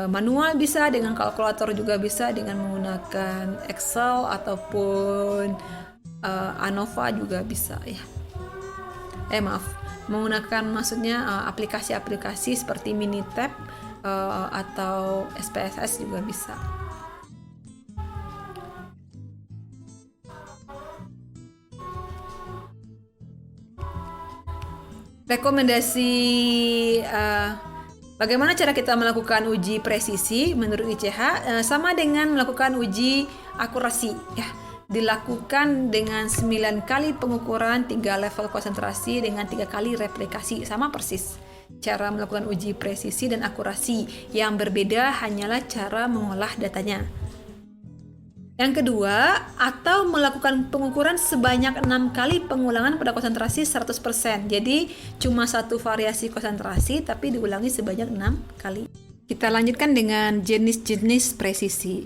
manual, bisa dengan kalkulator, juga bisa dengan menggunakan Excel ataupun ANOVA juga bisa ya. Menggunakan maksudnya aplikasi-aplikasi seperti Minitab atau SPSS juga bisa. Rekomendasi bagaimana cara kita melakukan uji presisi menurut ICH? Sama dengan melakukan uji akurasi ya. Dilakukan dengan 9 kali pengukuran, 3 level konsentrasi dengan 3 kali replikasi, sama persis. Cara melakukan uji presisi dan akurasi yang berbeda hanyalah cara mengolah datanya. Yang kedua, atau melakukan pengukuran sebanyak 6 kali pengulangan pada konsentrasi 100%. Jadi cuma satu variasi konsentrasi tapi diulangi sebanyak 6 kali. Kita lanjutkan dengan jenis-jenis presisi.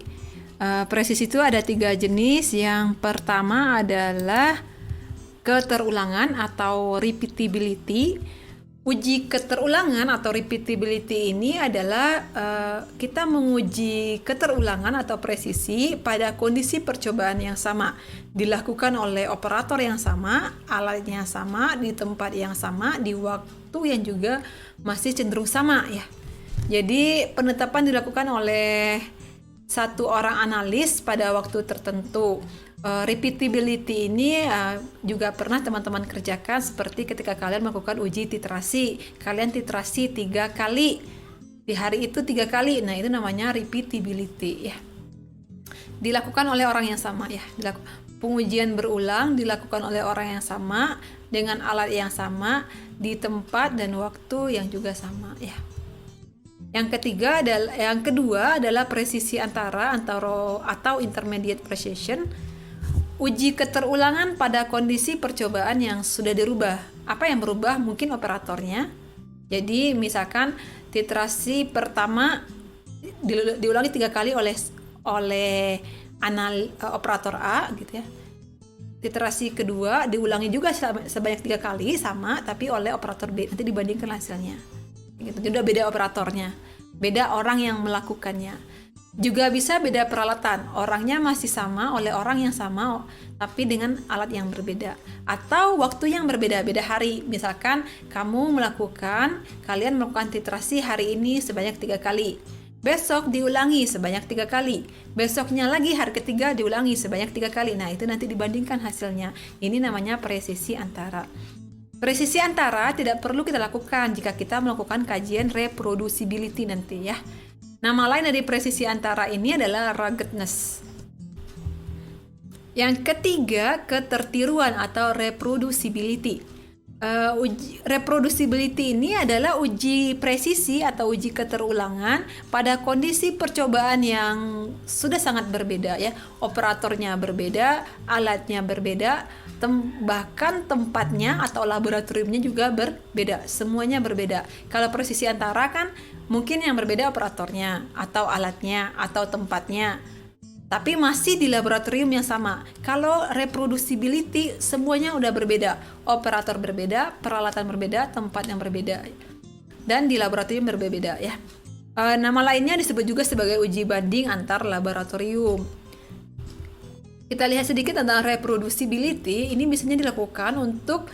Presisi itu ada 3 jenis. Yang pertama adalah keterulangan atau repeatability. Uji keterulangan atau repeatability ini adalah kita menguji keterulangan atau presisi pada kondisi percobaan yang sama, dilakukan oleh operator yang sama, alatnya sama, di tempat yang sama, di waktu yang juga masih cenderung sama ya. Jadi penetapan dilakukan oleh satu orang analis pada waktu tertentu. Repeatability ini juga pernah teman-teman kerjakan seperti ketika kalian melakukan uji titrasi. Kalian titrasi 3 kali. Di hari itu 3 kali. Nah, itu namanya repeatability ya. Dilakukan oleh orang yang sama ya. Pengujian berulang dilakukan oleh orang yang sama dengan alat yang sama di tempat dan waktu yang juga sama ya. Yang kedua adalah presisi antara atau intermediate precision. Uji keterulangan pada kondisi percobaan yang sudah dirubah. Apa yang berubah? Mungkin operatornya. Jadi misalkan titrasi pertama diulangi 3 kali oleh operator A gitu ya. Titrasi kedua diulangi juga sebanyak 3 kali sama, tapi oleh operator B. Nanti dibandingkan hasilnya. Gitu. Jadi udah beda operatornya, beda orang yang melakukannya. Juga bisa beda peralatan, orangnya masih sama oleh orang yang sama tapi dengan alat yang berbeda, atau waktu yang berbeda, beda hari. Misalkan kalian melakukan titrasi hari ini sebanyak 3 kali, besok diulangi sebanyak 3 kali, besoknya lagi hari ketiga diulangi sebanyak 3 kali. Nah, itu nanti dibandingkan hasilnya. Ini namanya presisi antara. Presisi antara tidak perlu kita lakukan jika kita melakukan kajian reproducibility nanti ya. Nama lain dari presisi antara ini adalah ruggedness. Yang ketiga, ketertiruan atau reproducibility. Reproducibility ini adalah uji presisi atau uji keterulangan pada kondisi percobaan yang sudah sangat berbeda ya. Operatornya berbeda, alatnya berbeda, bahkan tempatnya atau laboratoriumnya juga berbeda. Semuanya berbeda. Kalau presisi antara kan mungkin yang berbeda operatornya atau alatnya atau tempatnya, tapi masih di laboratorium yang sama. Kalau reproducibility semuanya udah berbeda, operator berbeda, peralatan berbeda, tempat yang berbeda, dan di laboratorium berbeda ya. Nama lainnya disebut juga sebagai uji banding antar laboratorium. Kita lihat sedikit tentang reproducibility. Ini biasanya dilakukan untuk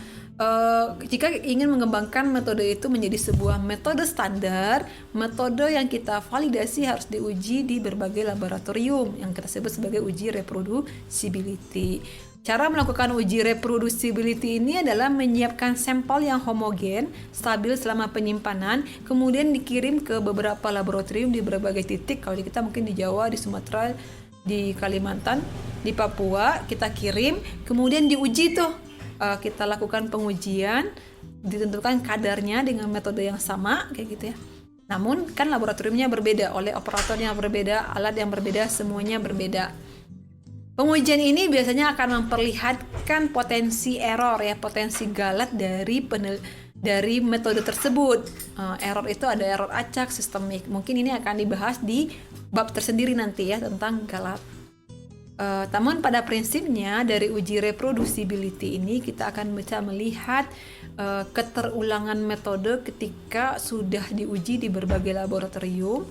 jika ingin mengembangkan metode itu menjadi sebuah metode standar, metode yang kita validasi harus diuji di berbagai laboratorium yang kita sebut sebagai uji reproducibility. Cara melakukan uji reproducibility ini adalah menyiapkan sampel yang homogen, stabil selama penyimpanan, kemudian dikirim ke beberapa laboratorium di berbagai titik. Kalau di kita mungkin di Jawa, di Sumatera, di Kalimantan, di Papua, kita kirim, kemudian diuji tuh. Kita lakukan pengujian, ditentukan kadarnya dengan metode yang sama kayak gitu ya. Namun kan laboratoriumnya berbeda, oleh operatornya berbeda, alat yang berbeda, semuanya berbeda. Pengujian ini biasanya akan memperlihatkan potensi error ya, potensi galat dari metode tersebut. Error itu ada error acak, sistemik. Mungkin ini akan dibahas di bab tersendiri nanti ya tentang galat. Namun pada prinsipnya dari uji reproducibility ini kita akan bisa melihat keterulangan metode ketika sudah diuji di berbagai laboratorium.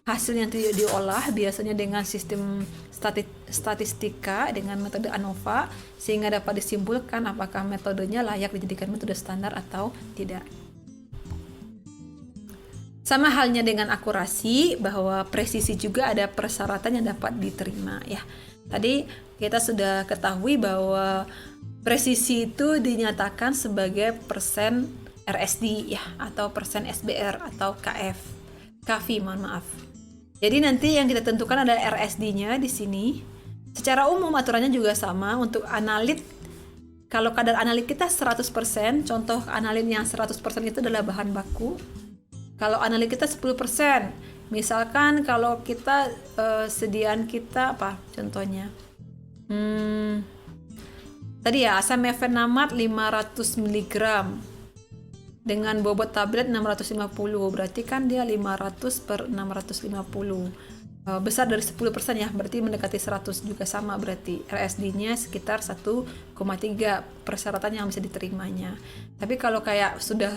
Hasil yang diolah biasanya dengan sistem statistika dengan metode ANOVA, sehingga dapat disimpulkan apakah metodenya layak dijadikan metode standar atau tidak. Sama halnya dengan akurasi, bahwa presisi juga ada persyaratan yang dapat diterima ya. Tadi kita sudah ketahui bahwa presisi itu dinyatakan sebagai persen RSD ya, atau persen SBR atau KV, mohon maaf. Jadi nanti yang kita tentukan adalah RSD-nya di sini. Secara umum aturannya juga sama untuk analit. Kalau kadar analit kita 100%, contoh analit yang 100% itu adalah bahan baku. Kalau analit kita 10%, misalkan kalau kita sediaan kita apa contohnya? Tadi ya asam mefenamat 500 mg dengan bobot tablet 650, berarti kan dia 500 per 650. Besar dari 10% ya, berarti mendekati 100 juga sama, berarti RSD-nya sekitar 1,3 persyaratan yang bisa diterimanya. Tapi kalau kayak sudah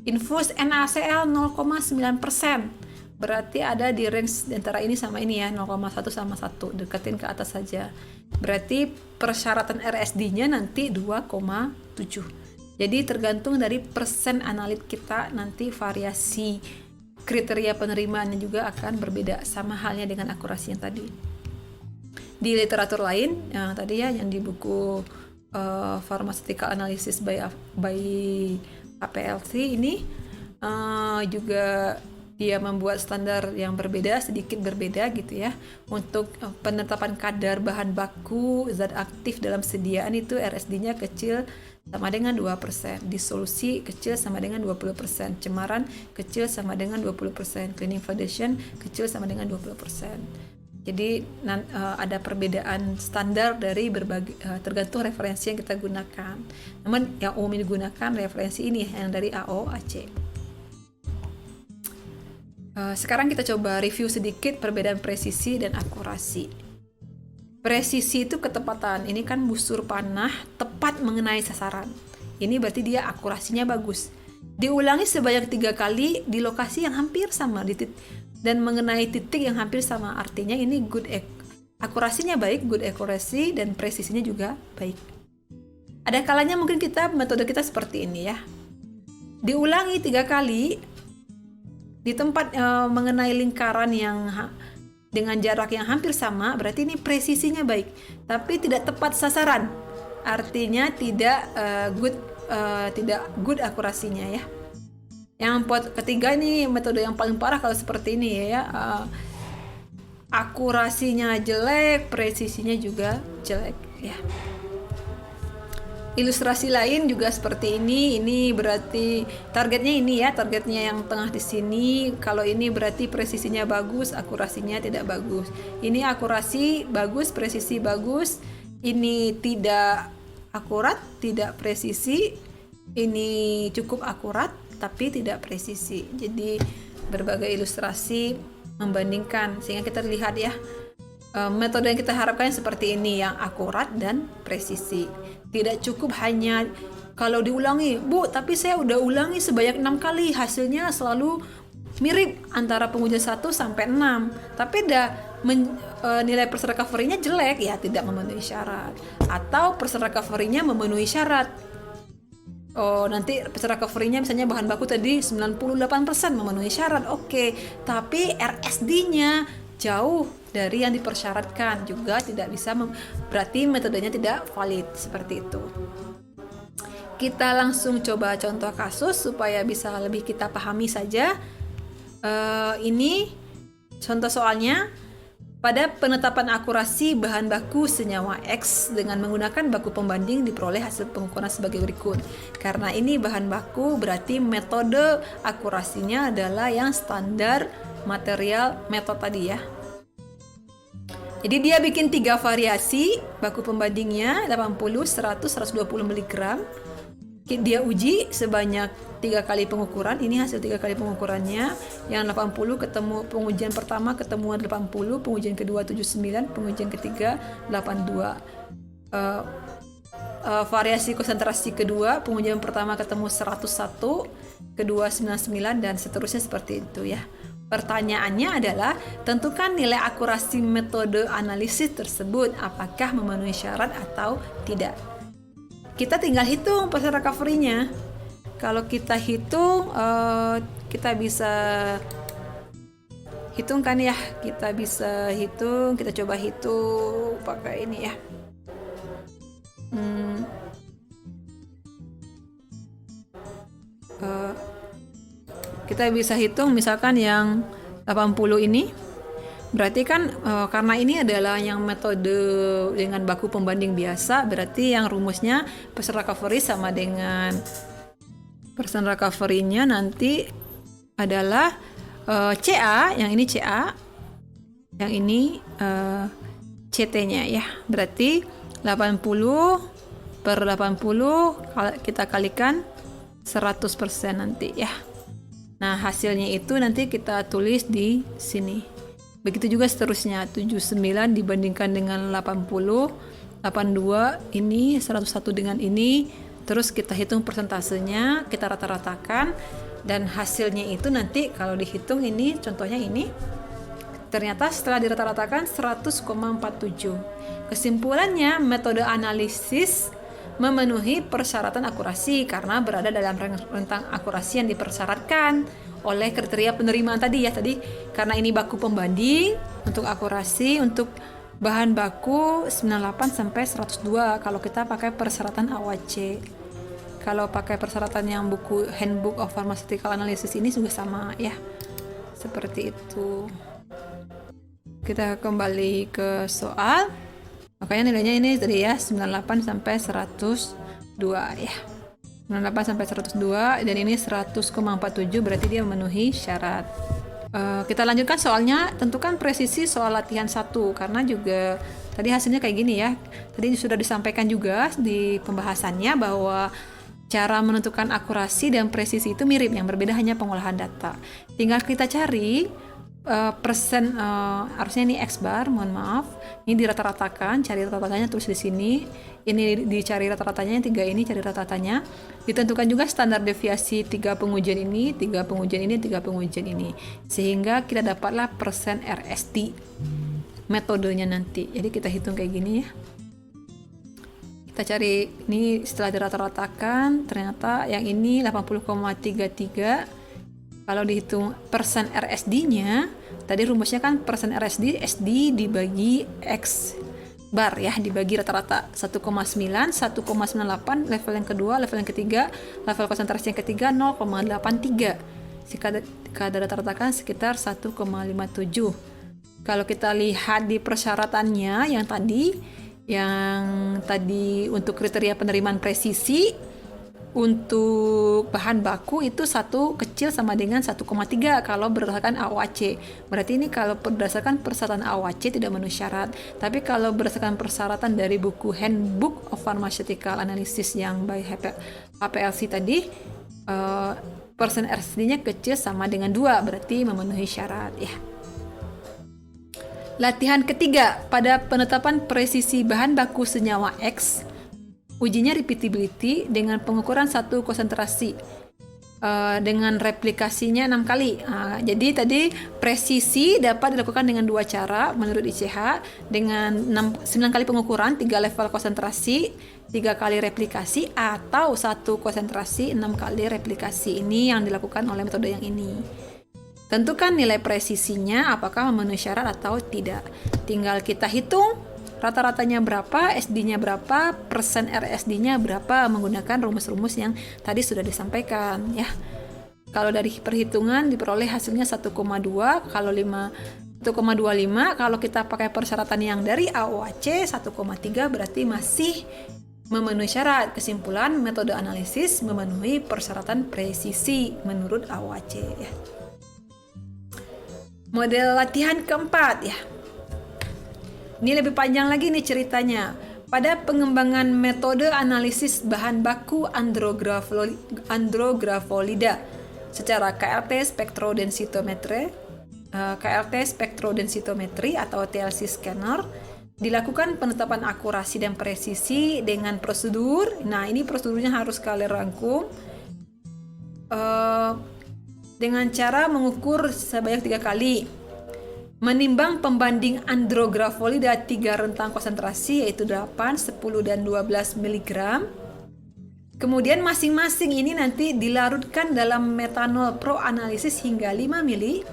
Infus NaCl 0,9%. Berarti ada di range antara ini sama ini ya, 0,1 sama 1. Deketin ke atas saja. Berarti persyaratan RSD-nya nanti 2,7. Jadi tergantung dari persen analit kita, nanti variasi kriteria penerimaannya juga akan berbeda, sama halnya dengan akurasi yang tadi. Di literatur lain yang tadi ya, yang di buku Pharmaceutical Analysis by APLC ini juga dia membuat standar yang berbeda, sedikit berbeda gitu ya. Untuk penetapan kadar bahan baku zat aktif dalam sediaan itu RSD-nya kecil sama dengan 2%, disolusi kecil sama dengan 20%, cemaran kecil sama dengan 20%, cleaning validation kecil sama dengan 20%. Jadi ada perbedaan standar dari berbagai tergantung referensi yang kita gunakan. Namun yang umum digunakan referensi ini yang dari AOAC. Sekarang kita coba review sedikit perbedaan presisi dan akurasi. Presisi itu ketepatan. Ini kan busur panah tepat mengenai sasaran. Ini berarti dia akurasinya bagus. Diulangi sebanyak 3 kali di lokasi yang hampir sama, dan mengenai titik yang hampir sama. Artinya ini akurasinya baik, good accuracy, dan presisinya juga baik. Ada kalanya mungkin metode kita seperti ini ya. Diulangi 3 kali di tempat mengenai lingkaran yang dengan jarak yang hampir sama, berarti ini presisinya baik, tapi tidak tepat sasaran. Artinya tidak good akurasinya ya. Yang ketiga ini metode yang paling parah kalau seperti ini ya. Akurasinya jelek, presisinya juga jelek ya. Ilustrasi lain juga seperti ini. Ini berarti targetnya ini ya, targetnya yang tengah di sini. Kalau ini berarti presisinya bagus, akurasinya tidak bagus. Ini akurasi bagus, presisi bagus. Ini tidak akurat, tidak presisi. Ini cukup akurat tapi tidak presisi. Jadi berbagai ilustrasi membandingkan sehingga kita lihat ya, metode yang kita harapkan seperti ini, yang akurat dan presisi. Tidak cukup hanya kalau diulangi, Bu, tapi saya udah ulangi sebanyak 6 kali, hasilnya selalu mirip antara pengujian 1 sampai 6, tapi nilai percent recovery-nya jelek, ya tidak memenuhi syarat. Atau percent recovery-nya memenuhi syarat. Nanti percent recovery-nya misalnya bahan baku tadi 98% memenuhi syarat, oke. Tapi RSD-nya jauh dari yang dipersyaratkan, juga tidak bisa, berarti metodenya tidak valid, seperti itu. Kita langsung coba contoh kasus supaya bisa lebih kita pahami saja. Ini contoh soalnya. Pada penetapan akurasi bahan baku senyawa X dengan menggunakan baku pembanding diperoleh hasil pengukuran sebagai berikut. Karena ini bahan baku, berarti metode akurasinya adalah yang standar material metode tadi ya. Jadi dia bikin 3 variasi baku pembandingnya, 80, 100, 120 mg. Dia uji sebanyak 3 kali pengukuran. Ini hasil 3 kali pengukurannya. Yang 80 ketemu, pengujian pertama ketemu 80, pengujian kedua 79, pengujian ketiga 82. Variasi konsentrasi kedua, pengujian pertama ketemu 101, kedua 99, dan seterusnya seperti itu ya. Pertanyaannya adalah, tentukan nilai akurasi metode analisis tersebut apakah memenuhi syarat atau tidak. Kita tinggal hitung percent recovery-nya. Kalau kita hitung, kita bisa hitung kan ya. Kita bisa hitung, kita coba hitung pakai ini ya. Kita bisa hitung misalkan yang 80 ini. Berarti kan karena ini adalah yang metode dengan baku pembanding biasa, berarti yang rumusnya percent recovery sama dengan percent recovery-nya nanti adalah CA, yang ini CA, yang ini CT-nya ya. Berarti 80 per 80 kita kalikan 100% nanti ya. Nah, hasilnya itu nanti kita tulis di sini. Begitu juga seterusnya, 79 dibandingkan dengan 80, 82 ini, 101 dengan ini, Terus kita hitung persentasenya, kita rata-ratakan, dan hasilnya itu nanti kalau dihitung ini, contohnya ini, ternyata setelah dirata-ratakan 100,47. Kesimpulannya, metode analisis memenuhi persyaratan akurasi karena berada dalam rentang akurasi yang dipersyaratkan oleh kriteria penerimaan tadi ya. Tadi karena ini baku pembanding, untuk akurasi untuk bahan baku 98 sampai 102 kalau kita pakai persyaratan AOC. Kalau pakai persyaratan yang buku Handbook of Pharmaceutical Analysis ini juga sama ya. Seperti itu. Kita kembali ke soal. Makanya nilainya ini tadi ya 98 sampai 102 ya. 98 sampai 102 dan ini 100,47 berarti dia memenuhi syarat. Kita lanjutkan soalnya. Tentukan presisi soal latihan 1 karena juga tadi hasilnya kayak gini ya. Tadi sudah disampaikan juga di pembahasannya bahwa cara menentukan akurasi dan presisi itu mirip, yang berbeda hanya pengolahan data. Tinggal kita cari persen, harusnya ini X bar, mohon maaf. Ini dirata-ratakan, cari rata-ratanya tulis di sini. Ini dicari rata-ratanya, yang 3 ini cari rata-ratanya. Ditentukan juga standar deviasi 3 pengujian ini, 3 pengujian ini, 3 pengujian ini. Sehingga kita dapatlah persen RSD metodenya nanti. Jadi kita hitung kayak gini ya. Kita cari ini setelah dirata-ratakan, ternyata yang ini 80,33. Kalau dihitung persen RSD-nya, tadi rumusnya kan persen RSD, SD dibagi X bar ya, dibagi rata-rata 1,9, 1,98, level yang kedua, level yang ketiga, level konsentrasi yang ketiga 0,83. Kadar rata-ratakan sekitar 1,57. Kalau kita lihat di persyaratannya yang tadi untuk kriteria penerimaan presisi untuk bahan baku itu 1 kecil sama dengan 1,3 kalau berdasarkan AOAC. Berarti ini kalau berdasarkan persyaratan AOAC tidak memenuhi syarat. Tapi kalau berdasarkan persyaratan dari buku Handbook of Pharmaceutical Analysis yang by HPLC tadi, persen RSD-nya kecil sama dengan 2, berarti memenuhi syarat ya. Latihan ketiga, pada penetapan presisi bahan baku senyawa X, ujinya repeatability dengan pengukuran 1 konsentrasi dengan replikasinya 6 kali. Jadi tadi presisi dapat dilakukan dengan 2 cara menurut ICH, dengan 9 kali pengukuran, 3 level konsentrasi, 3 kali replikasi, atau 1 konsentrasi 6 kali replikasi. Ini yang dilakukan oleh metode yang ini. Tentukan nilai presisinya apakah memenuhi syarat atau tidak. Tinggal kita hitung rata-ratanya berapa, SD-nya berapa, persen RSD-nya berapa menggunakan rumus-rumus yang tadi sudah disampaikan ya. Kalau dari perhitungan diperoleh hasilnya 1,2, kalau 1,25, kalau kita pakai persyaratan yang dari AOAC 1,3 berarti masih memenuhi syarat. Kesimpulan, metode analisis memenuhi persyaratan presisi menurut AOAC ya. Model latihan keempat ya. Ini lebih panjang lagi nih ceritanya. Pada pengembangan metode analisis bahan baku andrografolida secara KLT spektrodensitometri, atau TLC scanner, dilakukan penetapan akurasi dan presisi dengan prosedur. Nah, ini prosedurnya harus kalian rangkum. Dengan cara mengukur sebanyak 3 kali, menimbang pembanding andrografolida 3 rentang konsentrasi yaitu 8, 10, dan 12 mg. Kemudian masing-masing ini nanti dilarutkan dalam metanol pro analisis hingga 5 mili,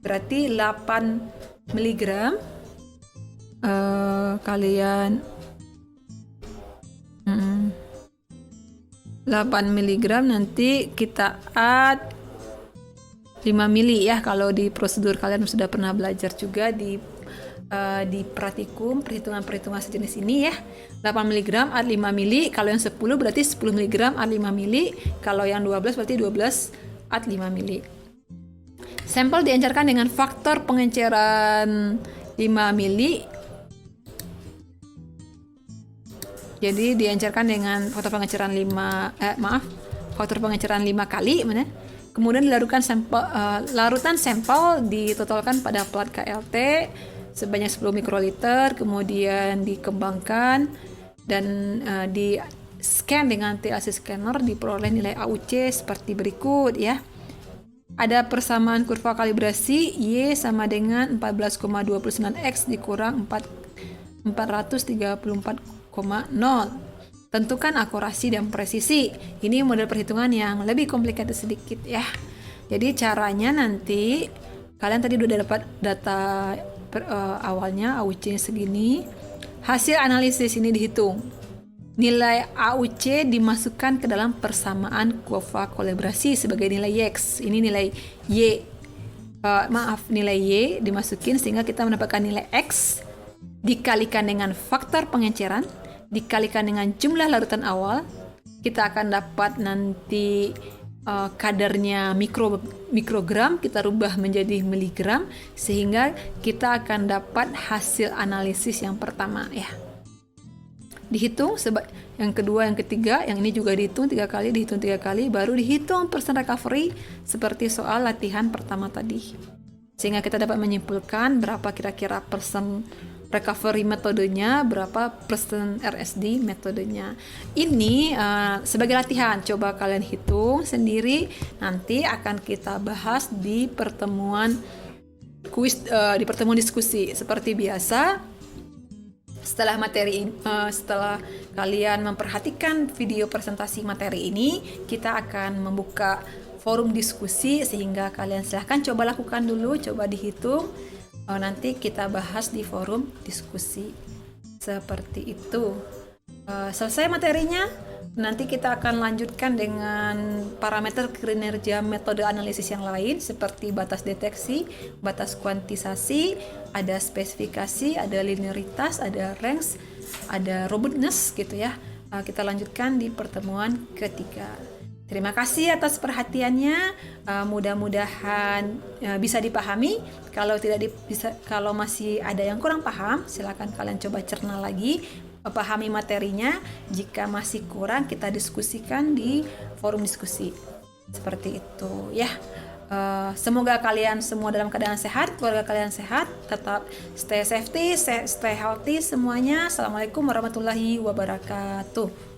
berarti 8 mg. Kalian 8 mg nanti kita add 5 mili ya. Kalau di prosedur kalian sudah pernah belajar juga di praktikum perhitungan sejenis ini ya. 8 mg add 5 mili, kalau yang 10 berarti 10 mg add 5 mili, kalau yang 12 berarti 12 add 5 mili. Sampel diencerkan dengan faktor pengenceran 5 mili. Jadi diencerkan dengan faktor pengenceran 5 kali mana? Kemudian larutan sampel ditotalkan pada plat KLT sebanyak 10 mikroliter, kemudian dikembangkan dan scan dengan TLC scanner diperoleh nilai AUC seperti berikut ya. Ada persamaan kurva kalibrasi Y sama dengan 14,29X dikurang 434,0. Tentukan akurasi dan presisi. Ini model perhitungan yang lebih complicated sedikit ya. Jadi caranya nanti kalian tadi udah dapat data awalnya AUC segini. Hasil analisis ini dihitung. Nilai AUC dimasukkan ke dalam persamaan kurva kalibrasi sebagai nilai X. Ini nilai Y. Nilai Y dimasukin sehingga kita mendapatkan nilai X dikalikan dengan faktor pengenceran dikalikan dengan jumlah larutan awal. Kita akan dapat nanti kadarnya mikrogram, kita rubah menjadi miligram sehingga kita akan dapat hasil analisis yang pertama ya. Dihitung yang kedua, yang ketiga, yang ini juga dihitung 3 kali, baru dihitung persen recovery seperti soal latihan pertama tadi. Sehingga kita dapat menyimpulkan berapa kira-kira persen recovery metodenya, berapa persen RSD metodenya. Ini sebagai latihan, coba kalian hitung sendiri, nanti akan kita bahas di pertemuan di pertemuan diskusi. Seperti biasa, setelah kalian memperhatikan video presentasi materi ini, kita akan membuka forum diskusi sehingga kalian silahkan coba lakukan dulu, coba dihitung. Nanti kita bahas di forum diskusi. Seperti itu. Selesai materinya, nanti kita akan lanjutkan dengan parameter kinerja metode analisis yang lain seperti batas deteksi, batas kuantisasi, ada spesifikasi, ada linearitas, ada range, ada robustness gitu ya. Kita lanjutkan di pertemuan ketiga. Terima kasih atas perhatiannya. Mudah-mudahan bisa dipahami. Kalau masih ada yang kurang paham, silakan kalian coba cerna lagi, pahami materinya. Jika masih kurang, kita diskusikan di forum diskusi. Seperti itu ya. Semoga kalian semua dalam keadaan sehat, keluarga kalian sehat, tetap stay safety, stay healthy semuanya. Assalamualaikum warahmatullahi wabarakatuh.